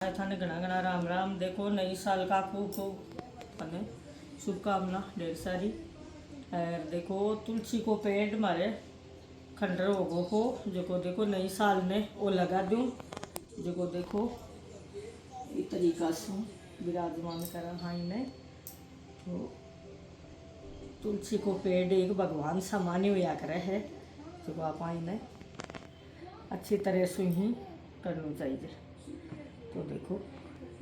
थाने घना घना राम राम। देखो नई साल का खूब खूब थाने शुभकामना ढेर सारी। और देखो तुलसी को पेड़ मारे खंडर होगो को जो देखो नई साल में वो लगा दूँ जो देखो ये तरीका से विराजमान करा हाँ इन्हें। तो तुलसी को पेड़ एक भगवान सामान्य हुआ करे है जो आप इन्हें अच्छी तरह से ही करना चाहिए। तो देखो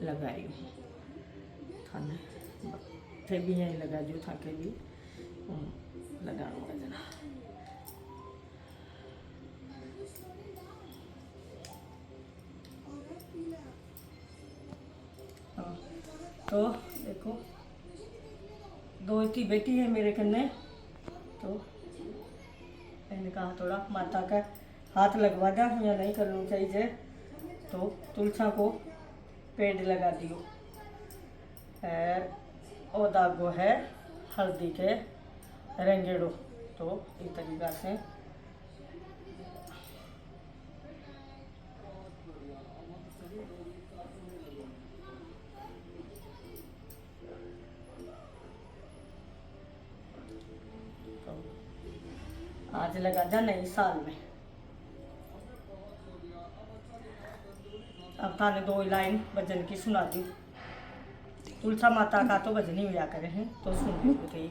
लगाई हूँ थाने थे भी यहीं लगा जो था के भी लगाऊंगा जना। हाँ तो देखो दो इतनी बेटी है मेरे कन्ने। तो मैंने कहा थोड़ा माता का हाथ लगवा दा या नहीं करना चाहिए। तो तुलसा को पेड़ लगा दियो और दागो है हल्दी के रंगेड़ो। तो इस तरीका से तो आज लगा जा नई साल में। अब थाने दो लाइन भजन की सुना दी। तुलसा माता का तो भजन ही हुआ करे हैं तो सुन ली।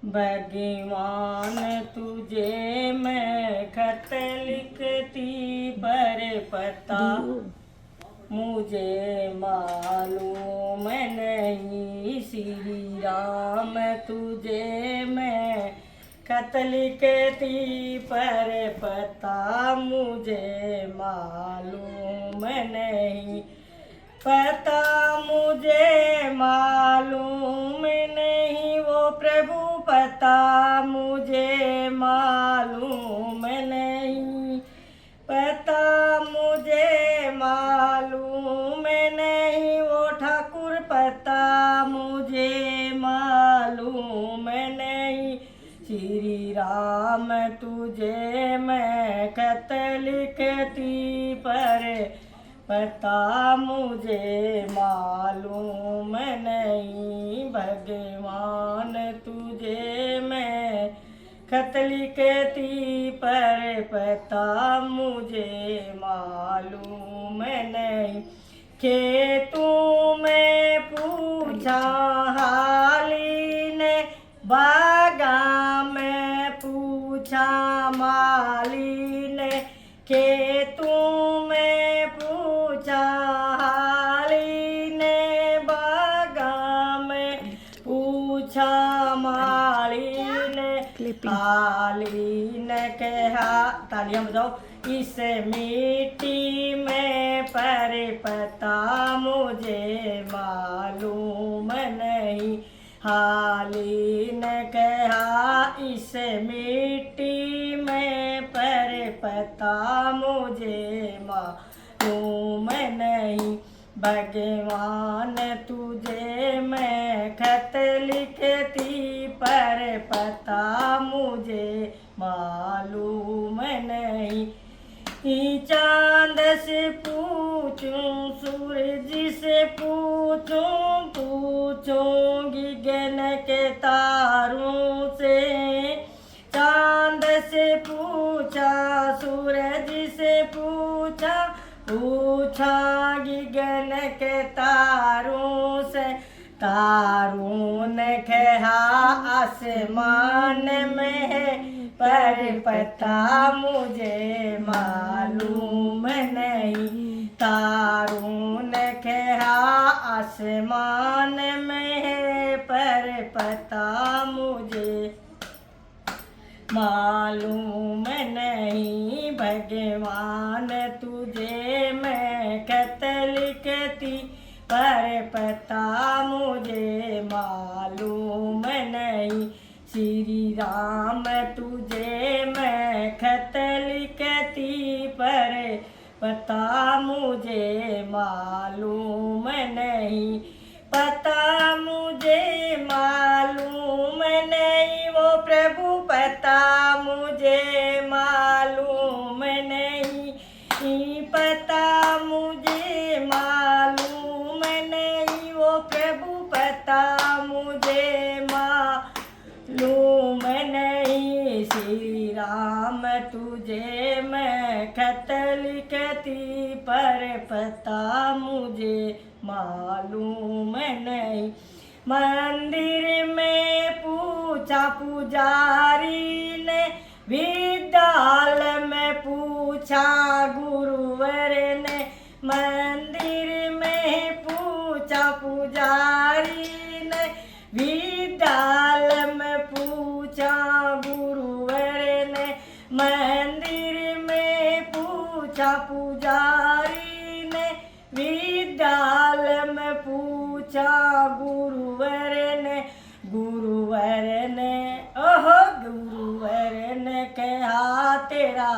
भगवान तुझे मैं खत लिखती पर पता मुझे मालूम नहीं। श्री राम तुझे मैं खत लिखती पर पता मुझे मालूम नहीं। पता मुझे मालूम नहीं वो प्रभु पता मुझे मालूम नहीं। पता मुझे मालूम नहीं वो ठाकुर पता मुझे मालूम नहीं। श्री राम तुझे मैं खत लिखती पर पता मुझे मालूम नहीं। भगवान तुझे मैं खत लिखती पर पता मुझे मालूम नहीं। खेतों में पूछा हाली ने बागा में पूछा माली ने। खेतों में पूछा हाली ने बागा में पूछा माली ने। हाली ने कहा तालियां बजाओ इस मिट्टी में पर पता मुझे मालूम नहीं। हाली ने कहा इस मिट्टी में पर पता मुझे मालूम नहीं। भगवान तुझे मैं खत लिखती पर पता मुझे मालूम नहीं। चांद से पूछूं सूरज से पूछूं पूछूंगी गगन के तारों से। चांद से पूछा सूरज से पूछा पूछांगी गगन के तारों से। तारों ने कहा आसमान में है पर पता मुझे मालूम नहीं। तारों ने कहा आसमान में है पर पता मुझे मालूम नहीं। भगवान तुझे मैं खत लिखती पर पता मुझे मालूम नहीं। श्री राम तुझे मैं खत लिखती पर पता मुझे मालूम नहीं। पता मुझे मालूम नहीं वो प्रभु पता मुझे मालूम तुझे मैं खत लिखती पर पता मुझे मालूम नहीं। मंदिर में पूछा पुजारी ने, विद्यालय में पूछा गुरुवर ने। मंदिर में पूछा पुजारी ने, विद्यालय में पूछा गुरुवर ने। मंदिर में पूछा पुजारी ने, विद्यालय में पूछा गुरुवर ने। गुरुवर ने ओहो गुरुवर ने कहा तेरा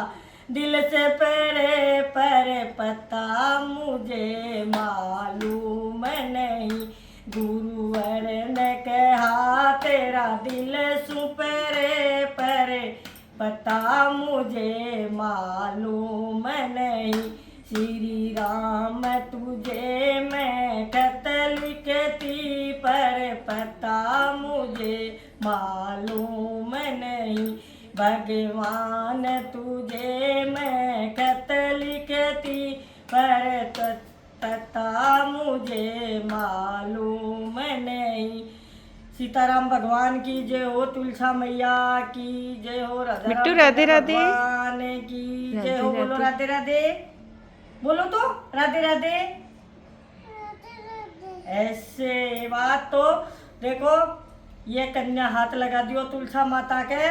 दिल से परे परे पता मुझे मालूम नहीं। गुरुवर ने कहा तेरा दिल सु परे परे पता मुझे मालूम नहीं। श्री राम तुझे मैं खत लिखती पर पता मुझे मालूम नहीं। भगवान तुझे मैं खत लिखती पर पता मुझे मालूम नहीं। सीताराम भगवान की जय हो, तुलसा मैया की जय हो, मिट्टू राधे राधे भगवान की जय हो। बोलो राधे राधे, बोलो तो राधे राधे। ऐसे बात तो देखो, ये कन्या हाथ लगा दियो तुलसा माता के,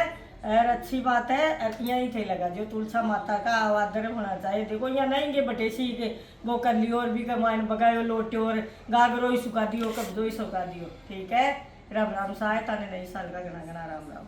और अच्छी बात है यहीं थे लगा दियो तुलसा माता का आवादर होना चाहिए। देखो यहाँ नहीं के बटेसी के वो कर लियो और भी कमाइन बगायो लोटियो और गागरो ही सुखा दियो, कब्जो ही सुखा दियो। ठीक है, राम राम। सहायता ने नई साल का गना गना राम राम।